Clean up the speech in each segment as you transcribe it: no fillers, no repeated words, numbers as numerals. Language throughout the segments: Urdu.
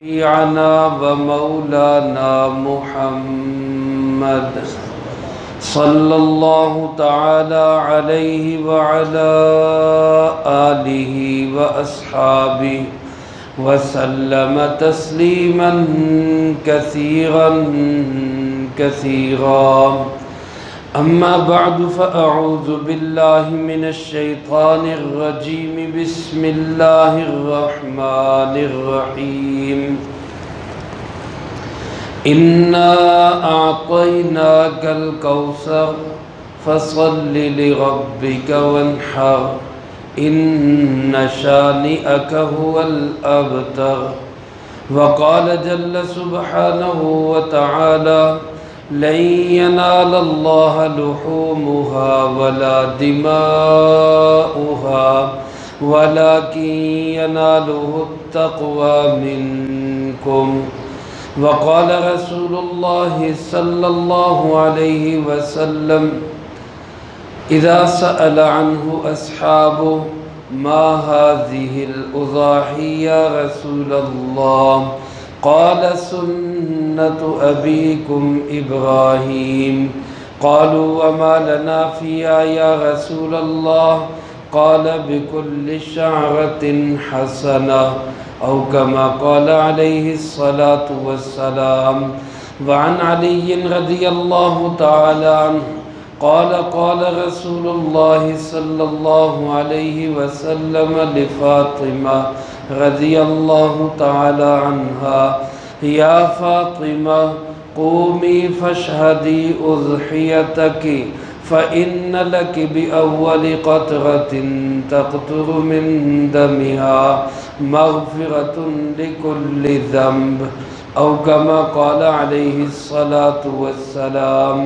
شفيعنا ومولانا محمد صلى الله تعالى عليه وعلى آله وأصحابه وسلم تسليما كثيرا كثيرا. أما بعد فأعوذ بالله من الشيطان الرجيم. بسم الله الرحمن الرحيم. إنا أعطيناك الكوثر فصل لربك وانحر إن شانئك هو الأبتر. وقال جل سبحانه وتعالى: لن ينال الله لحومها ولا دماؤها ولكن يناله التقوى منكم. وقال رسول الله صلى الله عليه وسلم: إذا سأل عنه أصحابه: ما هذه الأضاحي يا رسول الله؟ قال: سنة أبيكم إبراهيم. قالوا: وما لنا فيها يا رسول الله؟ قال: بكل شعرة حسنة، أو كما قال عليه الصلاة والسلام. وعن علي رضي الله تعالى عنه قال: قال رسول الله صلى الله عليه وسلم لفاطمة رضي الله تعالى عنها: يا فاطمة، قومي فاشهدي أضحيتك، فإن لك بأول قطرة تقطر من دمها مغفرة لكل ذنب، أو كما قال عليه الصلاة والسلام.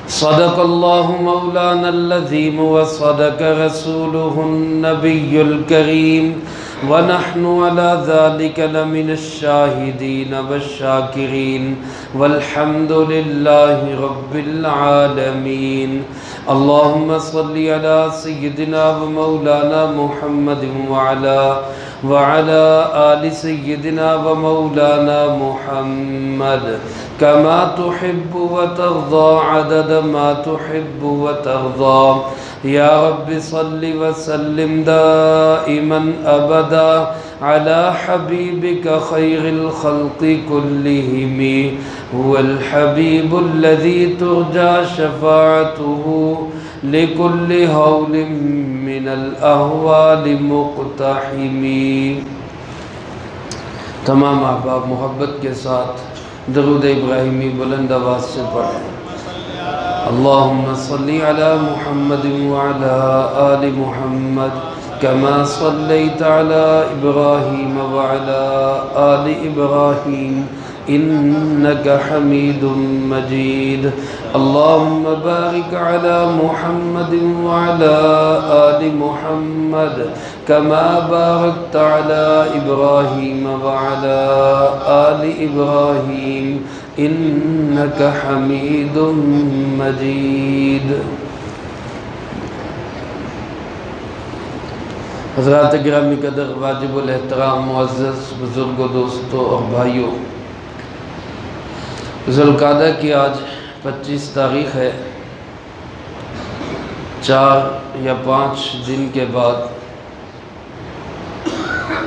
صدق الله مولانا العظيم وصدق رسوله النبي الكريم، ونحن على ذلك لمن الشاهدين والشاكرين، والحمد لله رب العالمين. اللهم صل على سيدنا ومولانا محمد وعلى آل سيدنا ومولانا محمد كما تحب وترضى عدد ما تحب وترضى. يا رب صل وسلم دائما أبدا على حبيبك خير الخلق كلهم، هو الحبيب الذي ترجى شفاعته لكل هول من الأهوال مقتحم. تمام احباب محبت کے ساتھ درود ابراہیمی بلند آواز سے پڑھیں. اللہم صلی علی محمد وعلی آل محمد كما صليت على إبراهيم وعلى آل إبراهيم إنك حميد مجيد. اللهم بارك على محمد وعلى آل محمد كما باركت على إبراهيم وعلى آل إبراهيم إنك حميد مجيد. حضرات گرامی قدر، واجب الاحترام، معزز بزرگوں، دوستوں اور بھائیوں، ذوالقعدہ کی آج 25 تاریخ ہے. 4 یا 5 دن کے بعد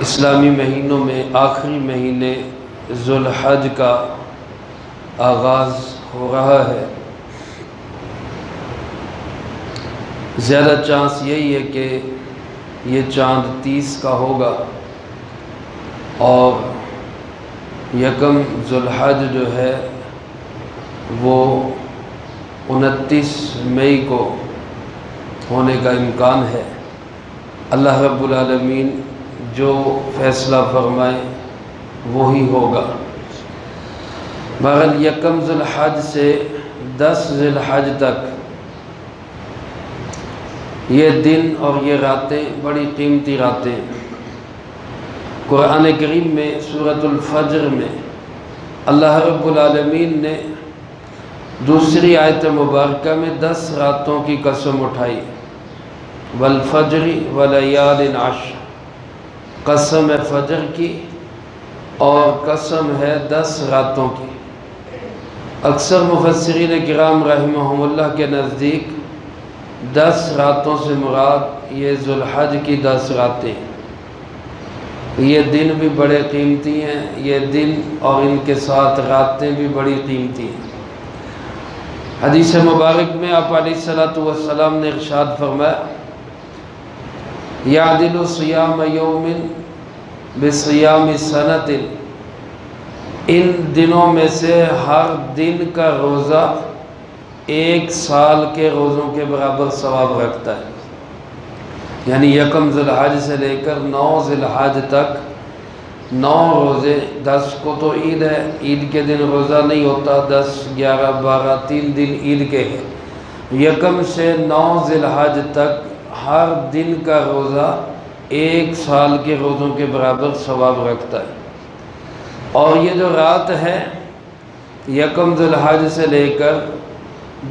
اسلامی مہینوں میں آخری مہینے ذوالحج کا آغاز ہو رہا ہے. زیادہ چانس یہی ہے کہ یہ چاند 30 کا ہوگا، اور یکم ذوالحج جو ہے وہ 29 مئی کو ہونے کا امکان ہے. اللہ رب العالمین جو فیصلہ فرمائے وہی ہوگا. بہرحال یکم ذوالحج سے 10 ذی الحج تک یہ دن اور یہ راتیں بڑی قیمتی راتیں. قرآن کریم میں سورۃ الفجر میں اللہ رب العالمین نے دوسری آیت مبارکہ میں 10 راتوں کی قسم اٹھائی. والفجر ولیال عشر. قسم ہے فجر کی اور قسم ہے 10 راتوں کی۔ اکثر مفسرین کرام رحمہم اللہ کے نزدیک 10 راتوں سے مراد یہ ذوالحج کی 10 راتیں، یہ دن بھی بڑے قیمتی ہیں، یہ دن اور ان کے ساتھ راتیں بھی بڑی قیمتی ہیں۔ حدیث مبارک میں آپ علیہ السلام نے ارشاد فرمایا یعدل صیام یوم بصیام سنۃ، ان دنوں میں سے ہر دن کا روزہ 1 سال کے روزوں کے برابر ثواب رکھتا ہے۔ یعنی یکم ذی الحج سے لے کر 9 ذی الحج تک 9 روزے، 10 کو تو عید ہے، عید کے دن روزہ نہیں ہوتا، 10 11 12 3 دن عید کے ہیں، یکم سے 9 ذی الحج تک ہر دن کا روزہ 1 سال کے روزوں کے برابر ثواب رکھتا ہے۔ اور یہ جو رات ہے یکم ذی الحج سے لے کر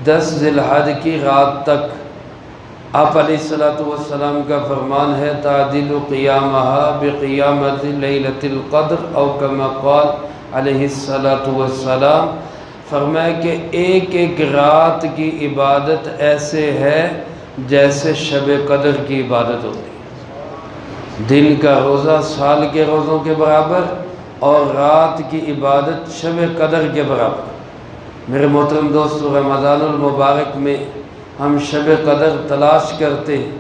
10 ذی الحج کی رات تک، آپ علیہ السلام کا فرمان ہے تعدل قیامها بقیامت لیلۃ القدر او کما قال علیہ السلام، فرمایا کہ ایک ایک رات کی عبادت ایسے ہے جیسے شب قدر کی عبادت ہوتی ہے۔ دن کا روزہ سال کے روزوں کے برابر اور رات کی عبادت شب قدر کے برابر۔ میرے محترم دوستو، رمضان المبارک میں ہم شب قدر تلاش کرتے ہیں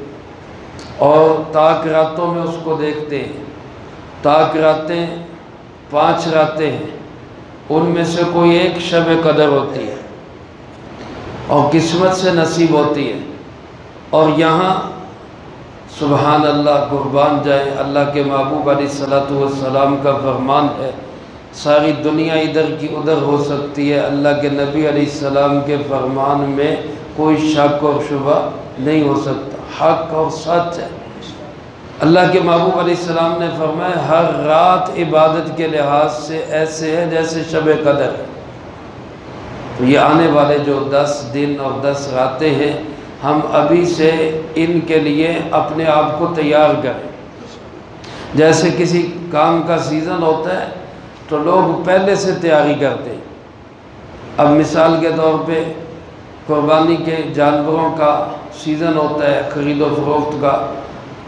اور تاک راتوں میں اس کو دیکھتے ہیں۔ تاک راتیں 5 راتیں ہیں، ان میں سے کوئی ایک شب قدر ہوتی ہے اور قسمت سے نصیب ہوتی ہے، اور یہاں سبحان اللہ قربان جائیں، اللہ کے محبوب علیہ السلام کا فرمان ہے ساری دنیا ادھر کی ادھر ہو سکتی ہے، اللہ کے نبی علیہ السلام کے فرمان میں کوئی شک اور شبہ نہیں ہو سکتا، حق اور سچ ہے۔ اللہ کے محبوب علیہ السلام نے فرمایا ہر رات عبادت کے لحاظ سے ایسے ہے جیسے شب قدر ہے۔ تو یہ آنے والے جو 10 دن اور 10 راتیں ہیں، ہم ابھی سے ان کے لیے اپنے آپ کو تیار کریں۔ جیسے کسی کام کا سیزن ہوتا ہے تو لوگ پہلے سے تیاری کرتے ہیں۔ اب مثال کے طور پہ قربانی کے جانوروں کا سیزن ہوتا ہے، خرید و فروخت کا،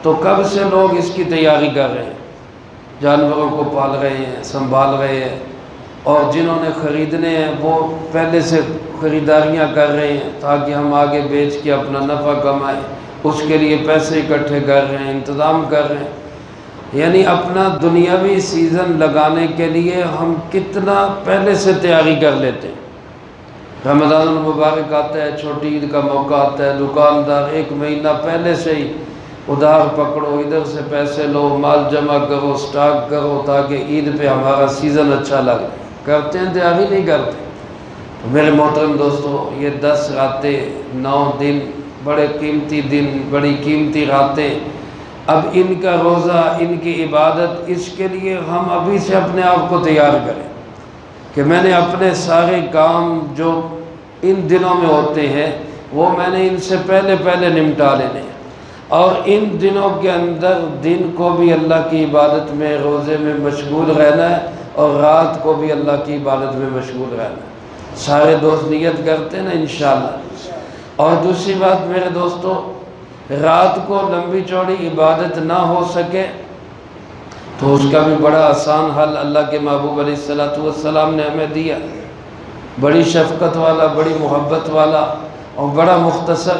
تو کب سے لوگ اس کی تیاری کر رہے ہیں، جانوروں کو پال رہے ہیں، سنبھال رہے ہیں، اور جنہوں نے خریدنے ہیں وہ پہلے سے خریداریاں کر رہے ہیں تاکہ ہم آگے بیچ کے اپنا نفع کمائیں، اس کے لیے پیسے اکٹھے کر رہے ہیں، انتظام کر رہے ہیں۔ یعنی اپنا دنیاوی سیزن لگانے کے لیے ہم کتنا پہلے سے تیاری کر لیتے ہیں۔ رمضان المبارک آتا ہے، چھوٹی عید کا موقع آتا ہے، دکاندار 1 مہینہ پہلے سے ہی ادھار پکڑو، ادھر سے پیسے لو، مال جمع کرو، سٹاک کرو تاکہ عید پہ ہمارا سیزن اچھا لگے۔ کرتے ہیں تیاری نہیں کرتے؟ تو میرے محترم دوستو، یہ 10 راتیں 9 دن بڑے قیمتی دن، بڑی قیمتی راتیں، اب ان کا روزہ، ان کی عبادت، اس کے لیے ہم ابھی سے اپنے آپ کو تیار کریں کہ میں نے اپنے سارے کام جو ان دنوں میں ہوتے ہیں وہ میں نے ان سے پہلے نمٹا لینے ہیں، اور ان دنوں کے اندر دن کو بھی اللہ کی عبادت میں، روزے میں مشغول رہنا ہے، اور رات کو بھی اللہ کی عبادت میں مشغول رہنا ہے۔ سارے دوست نیت کرتے ہیں نا انشاءاللہ۔ اور دوسری بات میرے دوستو، رات کو لمبی چوڑی عبادت نہ ہو سکے تو اس کا بھی بڑا آسان حل اللہ کے محبوب علیہ السلام نے ہمیں دیا، بڑی شفقت والا، بڑی محبت والا اور بڑا مختصر۔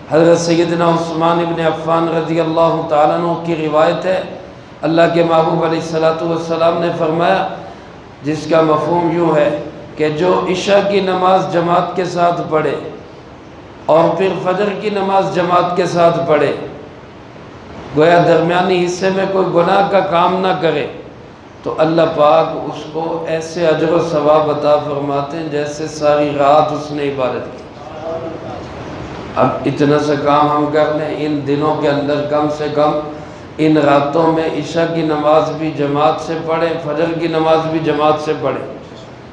حضرت سیدنا عثمان ابن عفان رضی اللہ تعالیٰ عنہ کی روایت ہے، اللہ کے محبوب علیہ السلام نے فرمایا، جس کا مفہوم یوں ہے کہ جو عشاء کی نماز جماعت کے ساتھ پڑھے اور پھر فجر کی نماز جماعت کے ساتھ پڑھے، گویا درمیانی حصے میں کوئی گناہ کا کام نہ کرے، تو اللہ پاک اس کو ایسے اجر و ثواب عطا فرماتے ہیں جیسے ساری رات اس نے عبادت کی۔ اب اتنا سا کام ہم کر لیں، ان دنوں کے اندر کم سے کم ان راتوں میں عشاء کی نماز بھی جماعت سے پڑھیں، فجر کی نماز بھی جماعت سے پڑھیں،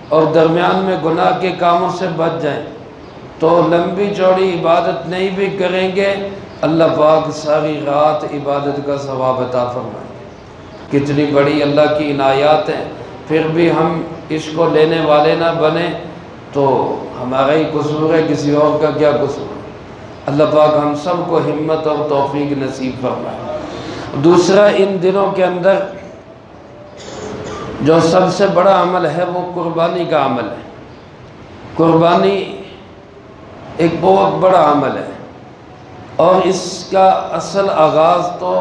اور درمیان میں گناہ کے کاموں سے بچ جائیں، تو لمبی چوڑی عبادت نہیں بھی کریں گے، اللہ پاک ساری رات عبادت کا ثواب عطا فرمائیں گے۔ کتنی بڑی اللہ کی عنایات ہیں، پھر بھی ہم اس کو لینے والے نہ بنے تو ہمارا ہی قصور ہے، کسی اور کا کیا قصور ہے۔ اللہ پاک ہم سب کو ہمت اور توفیق نصیب فرمائے۔ دوسرا، ان دنوں کے اندر جو سب سے بڑا عمل ہے وہ قربانی کا عمل ہے۔ قربانی ایک بہت بڑا عمل ہے، اور اس کا اصل آغاز تو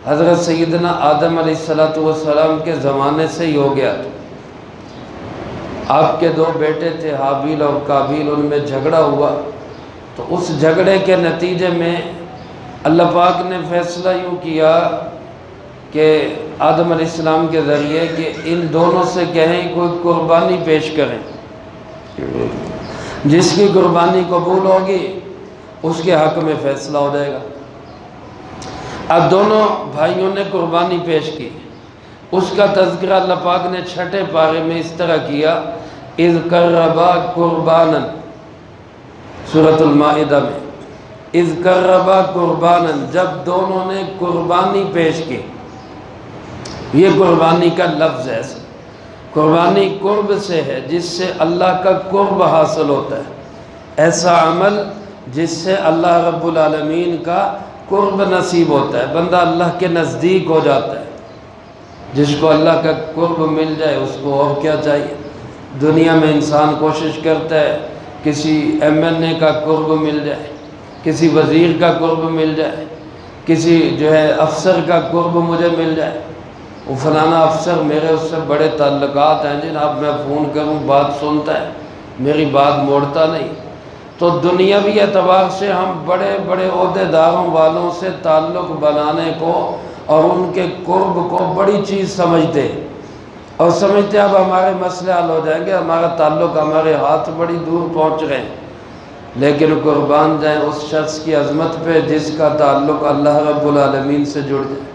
حضرت سیدنا آدم علیہ السلام کے زمانے سے ہی ہو گیا تھا۔ آپ کے دو بیٹے تھے، حابیل اور قابیل، ان میں جھگڑا ہوا، تو اس جھگڑے کے نتیجے میں اللہ پاک نے فیصلہ یوں کیا کہ آدم علیہ السلام کے ذریعے کہ ان دونوں سے کہیں کوئی قربانی پیش کریں، جس کی قربانی قبول ہوگی اس کے حق میں فیصلہ ہو جائے گا۔ اب دونوں بھائیوں نے قربانی پیش کی، اس کا تذکرہ اللہ پاک نے 6 پارے میں اس طرح کیا، اذ قربا قربانا، سورۃ المائدہ میں، اذ قربا قربانا، جب دونوں نے قربانی پیش کی۔ یہ قربانی کا لفظ ہے، قربانی قرب سے ہے، جس سے اللہ کا قرب حاصل ہوتا ہے، ایسا عمل جس سے اللہ رب العالمین کا قرب نصیب ہوتا ہے، بندہ اللہ کے نزدیک ہو جاتا ہے۔ جس کو اللہ کا قرب مل جائے اس کو اور کیا چاہیے۔ دنیا میں انسان کوشش کرتا ہے کسی MNA کا قرب مل جائے، کسی وزیر کا قرب مل جائے، کسی افسر کا قرب مجھے مل جائے، وہ فلانا افسر میرے اس سے بڑے تعلقات ہیں جناب، میں فون کروں بات سنتا ہے، میری بات موڑتا نہیں۔ تو دنیاوی اعتبار سے ہم بڑے بڑے عہدیداروں والوں سے تعلق بنانے کو اور ان کے قرب کو بڑی چیز سمجھتے ہیں، اور سمجھتے اب ہمارے مسئلے حل ہو جائیں گے، ہمارا تعلق، ہمارے ہاتھ بڑی دور پہنچ رہے ہیں۔ لیکن قربان جائیں اس شخص کی عظمت پہ جس کا تعلق اللہ رب العالمین سے جڑ جائے،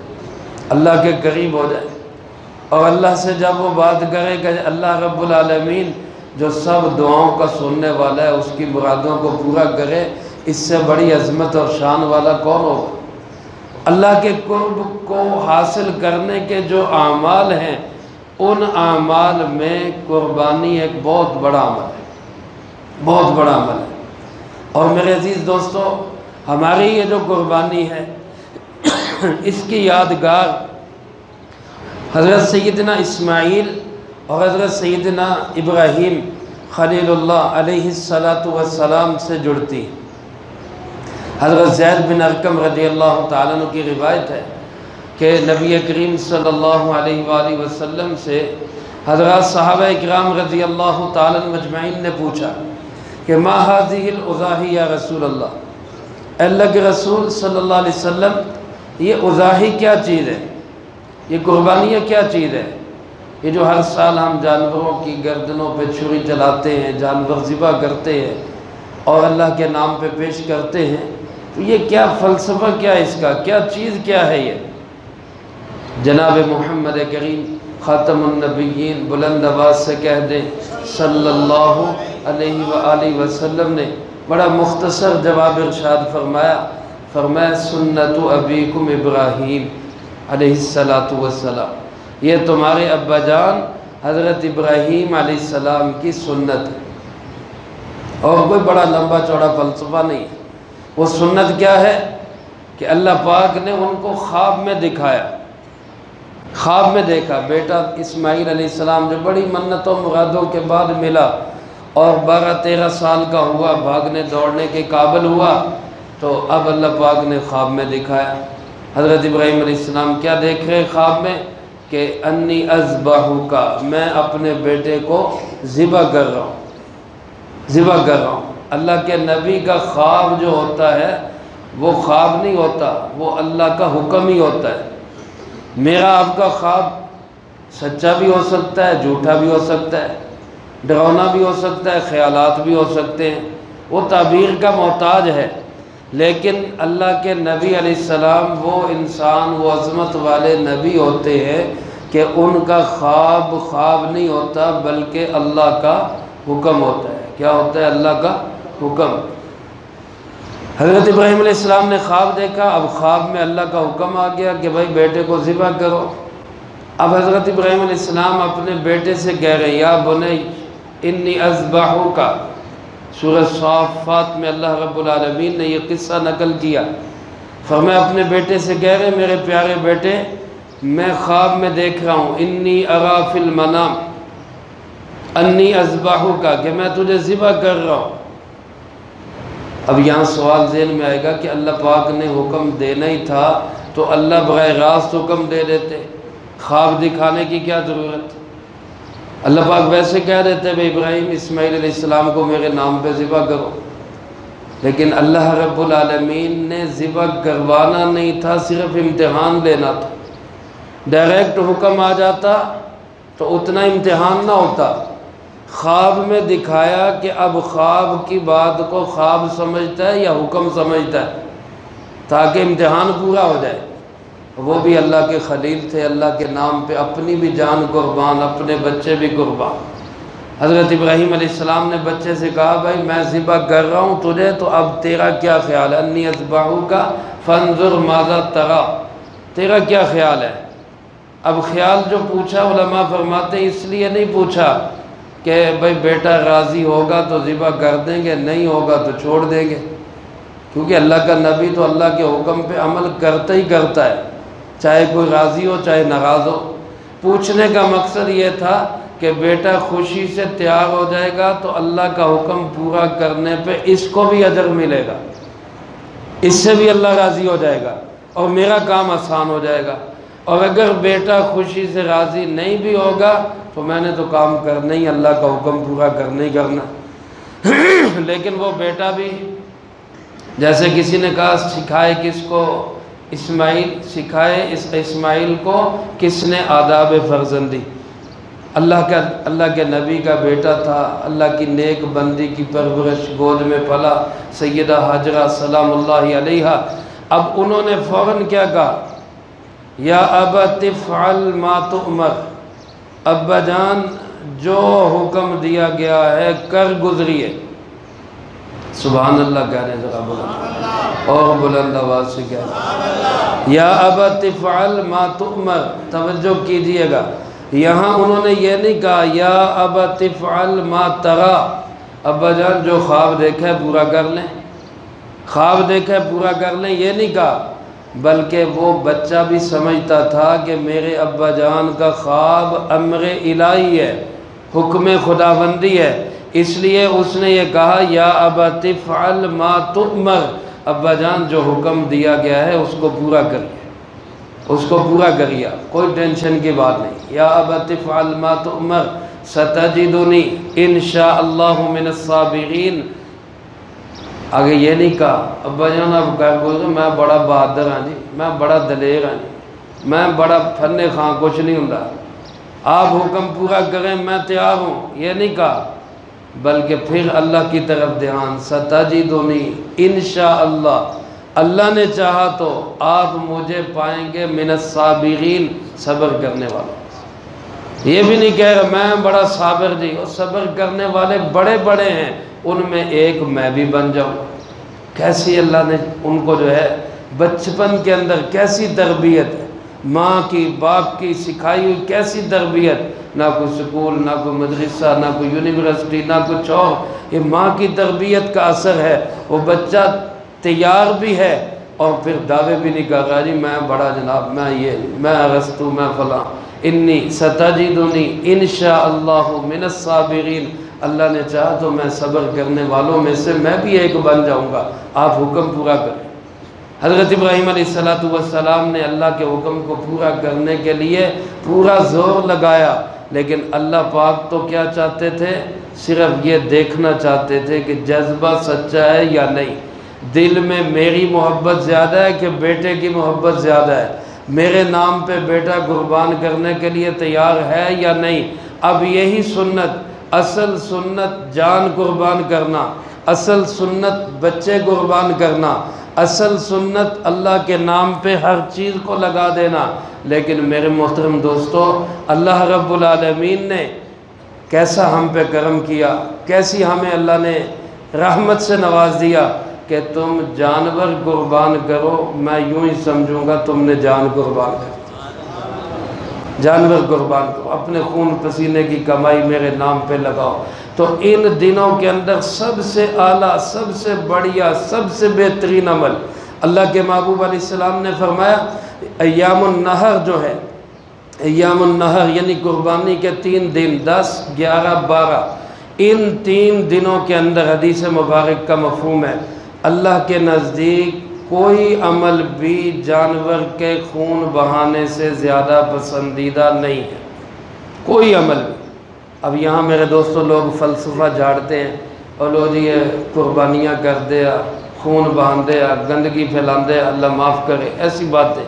اللہ کے قریب ہو جائے، اور اللہ سے جب وہ بات کرے کہ اللہ رب العالمین جو سب دعاؤں کا سننے والا ہے اس کی مرادوں کو پورا کرے، اس سے بڑی عظمت اور شان والا کون ہوگا۔ اللہ کے قرب کو حاصل کرنے کے جو اعمال ہیں، ان اعمال میں قربانی ایک بہت بڑا عمل ہے، بہت بڑا عمل ہے۔ اور میرے عزیز دوستو، ہماری یہ جو قربانی ہے اس کی یادگار حضرت سیدنا اسماعیل اور حضرت سیدنا ابراہیم خلیل اللہ علیہ السلام سے جڑتی۔ حضرت زید بن ارقم رضی اللہ تعالیٰ عنہ کی روایت ہے کہ نبی کریم صلی اللہ علیہ وآلہ وسلم سے حضرات صحابہ اکرام رضی اللہ تعالیٰ عنہ مجمعین نے پوچھا کہ ما هذه الاضاحی یا رسول اللہ، اللہ کے رسول صلی اللہ علیہ وسلم یہ اضاحی کیا چیز ہے، یہ قربانیاں کیا چیز ہے، یہ جو ہر سال ہم جانوروں کی گردنوں پہ چھری چلاتے ہیں، جانور ذبح کرتے ہیں اور اللہ کے نام پہ پیش کرتے ہیں، تو یہ کیا فلسفہ، کیا اس کا کیا چیز کیا ہے یہ؟ جناب محمد کریم خاتم النبیین بلند آواز سے کہہ دیں صلی اللہ علیہ وآلہ وسلم نے بڑا مختصر جواب ارشاد فرمایا سنت ابیکم ابراہیم علیہ السلام، یہ تمہارے ابا جان حضرت ابراہیم علیہ السلام کی سنت ہے، اور کوئی بڑا لمبا چوڑا فلسفہ نہیں ہے۔ وہ سنت کیا ہے کہ اللہ پاک نے ان کو خواب میں دکھایا، خواب میں دیکھا بیٹا اسماعیل علیہ السلام جو بڑی منتوں مرادوں کے بعد ملا اور 12-13 سال کا ہوا، بھاگنے دوڑنے کے قابل ہوا، تو اب اللہ پاک نے خواب میں دکھایا۔ حضرت ابراہیم علیہ السلام کیا دیکھ رہے خواب میں کہ انی اذبحک، میں اپنے بیٹے کو ذبح کر رہا ہوں۔ اللہ کے نبی کا خواب جو ہوتا ہے وہ خواب نہیں ہوتا، وہ اللہ کا حکم ہی ہوتا ہے۔ میرا آپ کا خواب سچا بھی ہو سکتا ہے، جھوٹا بھی ہو سکتا ہے، ڈراؤنا بھی ہو سکتا ہے، خیالات بھی ہو سکتے ہیں، وہ تعبیر کا محتاج ہے۔ لیکن اللہ کے نبی علیہ السلام وہ انسان، وہ عظمت والے نبی ہوتے ہیں کہ ان کا خواب نہیں ہوتا بلکہ اللہ کا حکم ہوتا ہے۔ کیا ہوتا ہے؟ اللہ کا حکم۔ حضرت ابراہیم علیہ السلام نے خواب دیکھا، اب خواب میں اللہ کا حکم آ گیا کہ بھائی بیٹے کو ذبح کرو۔ اب حضرت ابراہیم علیہ السلام اپنے بیٹے سے کہہ رہے ہیں یا بنی انی اذبحک، سورہ صافات میں اللہ رب العالمین نے یہ قصہ نقل کیا، فرمایا اپنے بیٹے سے کہہ رہے ہیں میرے پیارے بیٹے میں خواب میں دیکھ رہا ہوں، انی ارا فی المنام انی اذبحک، کہ میں تجھے ذبح کر رہا ہوں۔ اب یہاں سوال ذہن میں آئے گا کہ اللہ پاک نے حکم دینا ہی تھا تو اللہ براہ راست حکم دے دیتے، خواب دکھانے کی کیا ضرورت؟ اللہ پاک ویسے کہہ دیتے بھائی ابراہیم اسماعیل علیہ السلام کو میرے نام پہ ذبح کرو، لیکن اللہ رب العالمین نے ذبح کروانا نہیں تھا، صرف امتحان لینا تھا۔ ڈائریکٹ حکم آ جاتا تو اتنا امتحان نہ ہوتا، خواب میں دکھایا کہ اب خواب کی بات کو خواب سمجھتا ہے یا حکم سمجھتا ہے، تاکہ امتحان پورا ہو جائے۔ وہ بھی اللہ کے خلیل تھے، اللہ کے نام پہ اپنی بھی جان قربان، اپنے بچے بھی قربان۔ حضرت ابراہیم علیہ السلام نے بچے سے کہا بھائی میں ذبح کر رہا ہوں تجھے، تو اب تیرا کیا خیال ہے؟ انی اذبحک فانظر ماذا تری، تیرا کیا خیال ہے؟ اب خیال جو پوچھا علماء فرماتے ہیں اس لیے نہیں پوچھا کہ بھائی بیٹا راضی ہوگا تو ذبح کر دیں گے، نہیں ہوگا تو چھوڑ دیں گے، کیونکہ اللہ کا نبی تو اللہ کے حکم پہ عمل کرتا ہی کرتا ہے، چاہے کوئی راضی ہو چاہے ناراض ہو۔ پوچھنے کا مقصد یہ تھا کہ بیٹا خوشی سے تیار ہو جائے گا تو اللہ کا حکم پورا کرنے پہ اس کو بھی اجر ملے گا، اس سے بھی اللہ راضی ہو جائے گا اور میرا کام آسان ہو جائے گا، اور اگر بیٹا خوشی سے راضی نہیں بھی ہوگا تو میں نے تو کام کرنا ہی، اللہ کا حکم پورا کرنا ہی کرنا۔ لیکن وہ بیٹا بھی جیسے کسی نے کہا سکھائے کس کو؟ اسماعیل، سکھائے اس اسماعیل کو کس نے آداب فرزندی؟ اللہ کے نبی کا بیٹا تھا، اللہ کی نیک بندی کی پرورش گود میں پلا، سیدہ ہاجرہ سلام اللہ علیہا۔ اب انہوں نے فوراً کیا کہا؟ یا ابت افعل ما تؤمر، ابا جان جو حکم دیا گیا ہے کر گزریے۔ سبحان اللہ کہہ رہے ہیں ذرا بلند اور بلند آواز سے کہہ رہے ہیں، یا ابت افعل ما تؤمر، توجہ کیجئے گا، یہاں انہوں نے یہ نہیں کہا یا ابت افعل ما تری، ابا جان جو خواب دیکھا ہے پورا کر لیں، خواب دیکھا ہے پورا کر لیں، یہ نہیں کہا، بلکہ وہ بچہ بھی سمجھتا تھا کہ میرے ابا جان کا خواب امر الہی ہے، حکم خداوندی ہے، اس لیے اس نے یہ کہا یا ابت افعل ما تؤمر، ابا جان جو حکم دیا گیا ہے اس کو پورا کریے، اس کو پورا کریے، کوئی ٹینشن کی بات نہیں۔ یا ابت افعل ما تؤمر ستجدنی انشاء اللہ من الصابرین۔ آگے یہ نہیں کہا ابا جان آپ کہہ بول رہے میں بڑا بہادر ہاں جی، میں بڑا دلیر ہاں جی، میں بڑا فن خواں، کچھ نہیں ہوں، آپ حکم پورا کریں میں تیار ہوں، یہ نہیں کہا، بلکہ پھر اللہ کی طرف دھیان، ستجدنی انشاءاللہ، اللہ نے چاہا تو آپ مجھے پائیں گے من الصابرین، صبر کرنے والا۔ یہ بھی نہیں کہہ رہا میں بڑا صابر جی، اور صبر کرنے والے بڑے بڑے ہیں، ان میں ایک میں بھی بن جاؤں۔ کیسی اللہ نے ان کو جو ہے بچپن کے اندر کیسی تربیت ہے، ماں کی باپ کی سکھائی ہوئی کیسی تربیت، نہ کوئی سکول نہ کوئی مدرسہ نہ کوئی یونیورسٹی نہ کچھ اور، یہ ماں کی تربیت کا اثر ہے۔ وہ بچہ تیار بھی ہے اور پھر دعوے بھی نہیں کر رہا جی میں بڑا جناب، میں یہ، میں ارسطو، میں فلاں، انی ستجدنی انشاءاللہ من الصابرین، اللہ نے چاہا تو میں صبر کرنے والوں میں سے میں بھی ایک بن جاؤں گا، آپ حکم پورا کریں۔ حضرت ابراہیم علیہ السلام نے اللہ کے حکم کو پورا کرنے کے لیے پورا زور لگایا، لیکن اللہ پاک تو کیا چاہتے تھے؟ صرف یہ دیکھنا چاہتے تھے کہ جذبہ سچا ہے یا نہیں، دل میں میری محبت زیادہ ہے کہ بیٹے کی محبت زیادہ ہے، میرے نام پہ بیٹا قربان کرنے کے لیے تیار ہے یا نہیں۔ اب یہی سنت، اصل سنت جان قربان کرنا، اصل سنت بچے قربان کرنا، اصل سنت اللہ کے نام پہ ہر چیز کو لگا دینا۔ لیکن میرے محترم دوستو، اللہ رب العالمین نے کیسا ہم پہ کرم کیا، کیسی ہمیں اللہ نے رحمت سے نواز دیا کہ تم جانور قربان کرو، میں یوں ہی سمجھوں گا تم نے جان قربان کر۔ جانور قربان کرو، اپنے خون پسینے کی کمائی میرے نام پہ لگاؤ۔ تو ان دنوں کے اندر سب سے اعلیٰ، سب سے بڑھیا، سب سے بہترین عمل اللہ کے محبوب علیہ السلام نے فرمایا، ایام النہر جو ہے، ایام النہر یعنی قربانی کے 3 دن 10، 11، 12، ان 3 دنوں کے اندر حدیث مبارک کا مفہوم ہے اللہ کے نزدیک کوئی عمل بھی جانور کے خون بہانے سے زیادہ پسندیدہ نہیں ہے، کوئی عمل بھی۔ اب یہاں میرے دوستوں لوگ فلسفہ جھاڑتے ہیں اور لوگ یہ قربانیاں کر دیا، خون بہان دیا، گندگی پھیلان دیا، اللہ معاف کرے، ایسی باتیں۔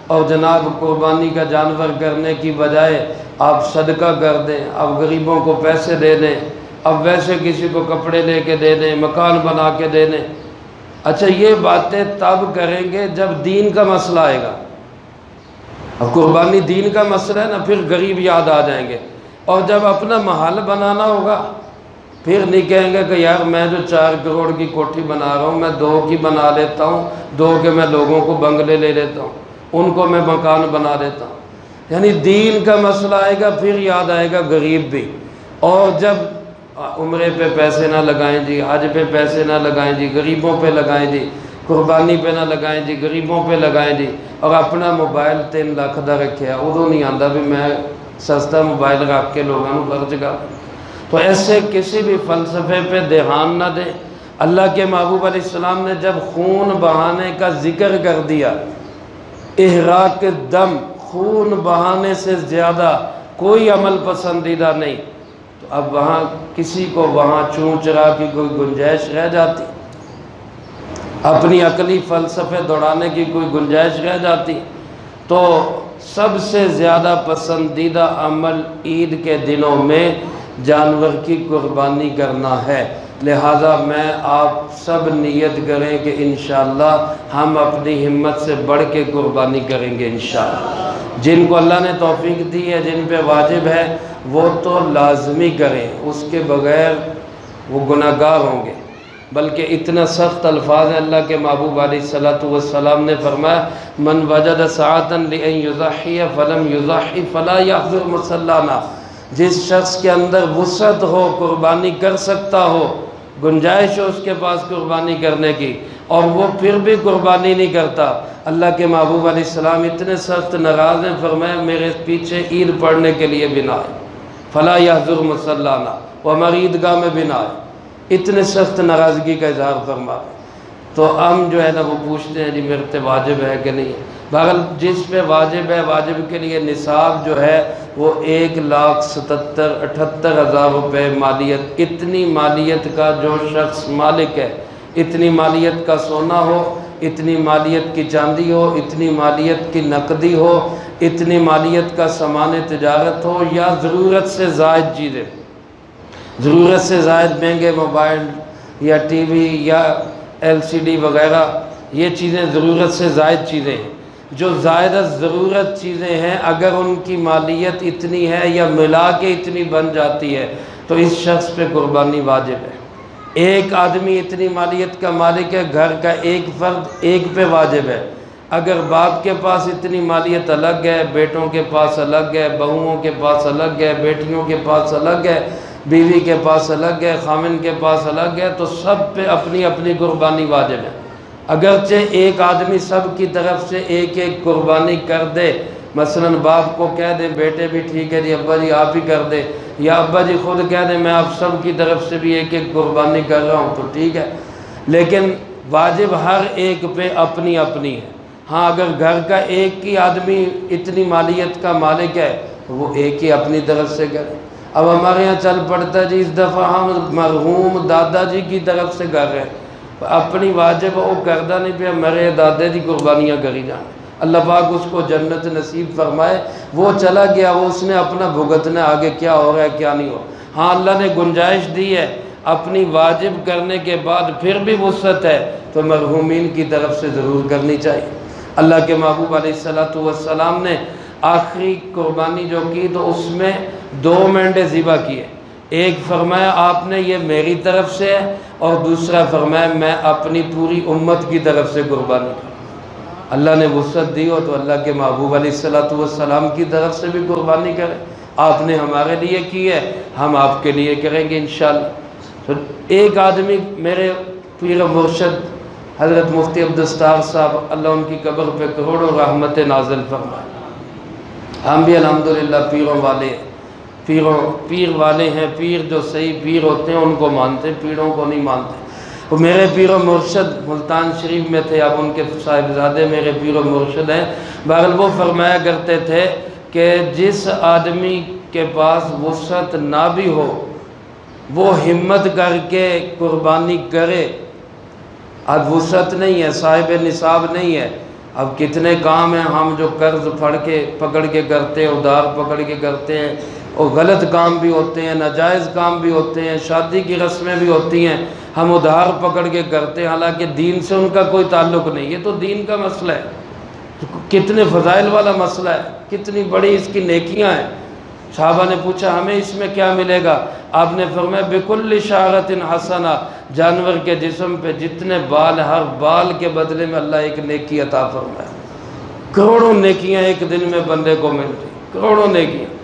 اور جناب قربانی کا جانور کرنے کی بجائے آپ صدقہ کر دیں، آپ غریبوں کو پیسے دے دیں، اب ویسے کسی کو کپڑے لے کے دے دیں، مکان بنا کے دے دیں۔ اچھا یہ باتیں تب کریں گے جب دین کا مسئلہ آئے گا۔ اب قربانی دین کا مسئلہ ہے نا، پھر غریب یاد آ جائیں گے۔ اور جب اپنا محل بنانا ہوگا پھر نہیں کہیں گے کہ یار میں جو 4 کروڑ کی کوٹھی بنا رہا ہوں میں 2 کی بنا لیتا ہوں، 2 کے میں لوگوں کو بنگلے لے لیتا ہوں، ان کو میں مکان بنا دیتا ہوں۔ یعنی دین کا مسئلہ آئے گا پھر یاد آئے گا غریب بھی۔ اور جب عمرے پہ پیسے نہ لگائیں جی، حج پہ پیسے نہ لگائیں جی، غریبوں پہ لگائیں جی، قربانی پہ نہ لگائیں جی، غریبوں پہ لگائیں جی، اور اپنا موبائل 3 لاکھ دا رکھے ادو نہیں آتا بھی میں سستا موبائل رکھ کے لوگوں کو خرچ کر۔ تو ایسے کسی بھی فلسفے پہ دھیان نہ دیں۔ اللہ کے محبوب علیہ السلام نے جب خون بہانے کا ذکر کر دیا، احراق دم، خون بہانے سے زیادہ کوئی عمل پسندیدہ نہیں، تو اب وہاں کسی کو وہاں چون چرا کی کوئی گنجائش رہ جاتی؟ اپنی عقلی فلسفے دوڑانے کی کوئی گنجائش رہ جاتی؟ تو سب سے زیادہ پسندیدہ عمل عید کے دنوں میں جانور کی قربانی کرنا ہے۔ لہٰذا میں آپ سب نیت کریں کہ انشاءاللہ ہم اپنی ہمت سے بڑھ کے قربانی کریں گے انشاءاللہ۔ جن کو اللہ نے توفیق دی ہے، جن پہ واجب ہے، وہ تو لازمی کریں، اس کے بغیر وہ گناہگار ہوں گے۔ بلکہ اتنا سخت الفاظ ہیں اللہ کے محبوب علیہ السلام نے فرمایا، من وجد ساعتا لئن یضحی فلم یضحی فلا یحضر مصلانا۔ جس شخص کے اندر وسعت ہو، قربانی کر سکتا ہو، گنجائش ہو اس کے پاس قربانی کرنے کی، اور وہ پھر بھی قربانی نہیں کرتا، اللہ کے محبوب علیہ السلام اتنے سخت ناراض ہیں، فرمایا میرے پیچھے عید پڑھنے کے لیے بھی نہ آئے، فلا یحضر مصلانا، وہ ہماری عیدگاہ میں بھی نہ آئے، اتنے سخت ناراضگی کا اظہار فرما۔ تو ہم جو ہے نا وہ پوچھتے ہیں جی میرے تے واجب ہے کہ نہیں ہے۔ بہرحال جس پہ واجب ہے، واجب کے لیے نصاب جو ہے وہ 1,77,78,000 روپے مالیت، اتنی مالیت کا جو شخص مالک ہے، اتنی مالیت کا سونا ہو، اتنی مالیت کی چاندی ہو، اتنی مالیت کی نقدی ہو، اتنی مالیت کا سامان تجارت ہو، یا ضرورت سے زائد چیزیں، ضرورت سے زائد مہنگے موبائل یا ٹی وی یا LCD وغیرہ، یہ چیزیں ضرورت سے زائد چیزیں ہیں۔ جو زائدہ ضرورت چیزیں ہیں اگر ان کی مالیت اتنی ہے یا ملا کے اتنی بن جاتی ہے تو اس شخص پہ قربانی واجب ہے۔ ایک آدمی اتنی مالیت کا مالک ہے، گھر کا ایک فرد، ایک پہ واجب ہے۔ اگر باپ کے پاس اتنی مالیت الگ ہے، بیٹوں کے پاس الگ ہے، بہوؤں کے پاس الگ ہے، بیٹیوں کے پاس الگ ہے، بیوی کے پاس الگ ہے، خامن کے پاس الگ ہے، تو سب پہ اپنی اپنی قربانی واجب ہے۔ اگرچہ ایک آدمی سب کی طرف سے ایک ایک قربانی کر دے، مثلا باپ کو کہہ دے بیٹے بھی ٹھیک ہے جی ابا جی آپ ہی کر دے، یا ابا جی خود کہہ دے میں آپ سب کی طرف سے بھی ایک ایک قربانی کر رہا ہوں تو ٹھیک ہے، لیکن واجب ہر ایک پہ اپنی اپنی ہے۔ ہاں اگر گھر کا ایک ہی آدمی اتنی مالیت کا مالک ہے وہ ایک ہی اپنی طرف سے کرے۔ اب ہمارے یہاں چل پڑتا جی اس دفعہ ہم مرحوم دادا جی کی طرف سے کر رہے ہیں، اپنی واجب وہ کردہ نہیں پہ میرے دادے دی قربانیاں کری جائیں، اللہ پاک اس کو جنت نصیب فرمائے۔ وہ چلا گیا، وہ اس نے اپنا بھگتنا آگے کیا ہو رہا ہے کیا نہیں ہو۔ ہاں اللہ نے گنجائش دی ہے، اپنی واجب کرنے کے بعد پھر بھی وسعت ہے تو مرحومین کی طرف سے ضرور کرنی چاہیے۔ اللہ کے محبوب علیہ السلام نے آخری قربانی جو کی تو اس میں 2 مینڈے ذبح کیے، ایک فرمایا آپ نے یہ میری طرف سے ہے، اور دوسرا فرمایا میں اپنی پوری امت کی طرف سے قربانی کروں۔ اللہ نے وسعت دی ہو تو اللہ کے محبوب علیہ السلام کی طرف سے بھی قربانی کریں. آپ نے ہمارے لیے کی ہے، ہم آپ کے لیے کریں گے انشاءاللہ. تو ایک آدمی میرے پیر و مرشد حضرت مفتی عبدالستار صاحب، اللہ ان کی قبر پہ کروڑوں رحمت نازل فرمائے. ہم بھی الحمدللہ پیروں والے ہیں، پیر والے ہیں. پیر جو صحیح پیر ہوتے ہیں ان کو مانتے ہیں، پیروں کو نہیں مانتے. وہ میرے پیر و مرشد ملتان شریف میں تھے، اب ان کے صاحبزادے میرے پیر و مرشد ہیں. بہرحال وہ فرمایا کرتے تھے کہ جس آدمی کے پاس وسعت نہ بھی ہو وہ ہمت کر کے قربانی کرے. اب وسعت نہیں ہے، صاحب نصاب نہیں ہے. اب کتنے کام ہیں ہم جو قرض پکڑ کے کرتے ہیں، ادھار پکڑ کے کرتے ہیں، اور غلط کام بھی ہوتے ہیں، ناجائز کام بھی ہوتے ہیں، شادی کی رسمیں بھی ہوتی ہیں، ہم ادھار پکڑ کے کرتے ہیں، حالانکہ دین سے ان کا کوئی تعلق نہیں. یہ تو دین کا مسئلہ ہے، کتنے فضائل والا مسئلہ ہے، کتنی بڑی اس کی نیکیاں ہیں. صحابہ نے پوچھا ہمیں اس میں کیا ملے گا؟ آپ نے فرمایا بکل شعرۃ حسنہ، جانور کے جسم پہ جتنے بال، ہر بال کے بدلے میں اللہ ایک نیکی عطا فرمایا. کروڑوں نیکیاں ایک دن میں بندے کو ملتی، کروڑوں نیکیاں.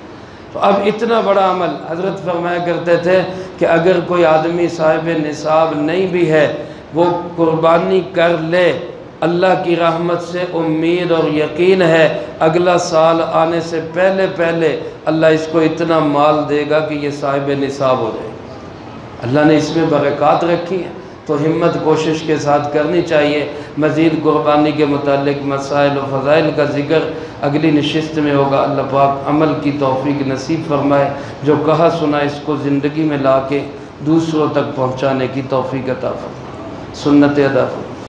تو اب اتنا بڑا عمل، حضرت فرمایا کرتے تھے کہ اگر کوئی آدمی صاحب نصاب نہیں بھی ہے وہ قربانی کر لے، اللہ کی رحمت سے امید اور یقین ہے اگلا سال آنے سے پہلے اللہ اس کو اتنا مال دے گا کہ یہ صاحب نصاب ہو جائے. اللہ نے اس میں برکات رکھی ہے. تو ہمت کوشش کے ساتھ کرنی چاہیے. مزید قربانی کے متعلق مسائل و فضائل کا ذکر اگلی نشست میں ہوگا. اللہ پاک عمل کی توفیق نصیب فرمائے. جو کہا سنا اس کو زندگی میں لا کے دوسروں تک پہنچانے کی توفیق عطا فرمائے. سنت ادا فرمائے.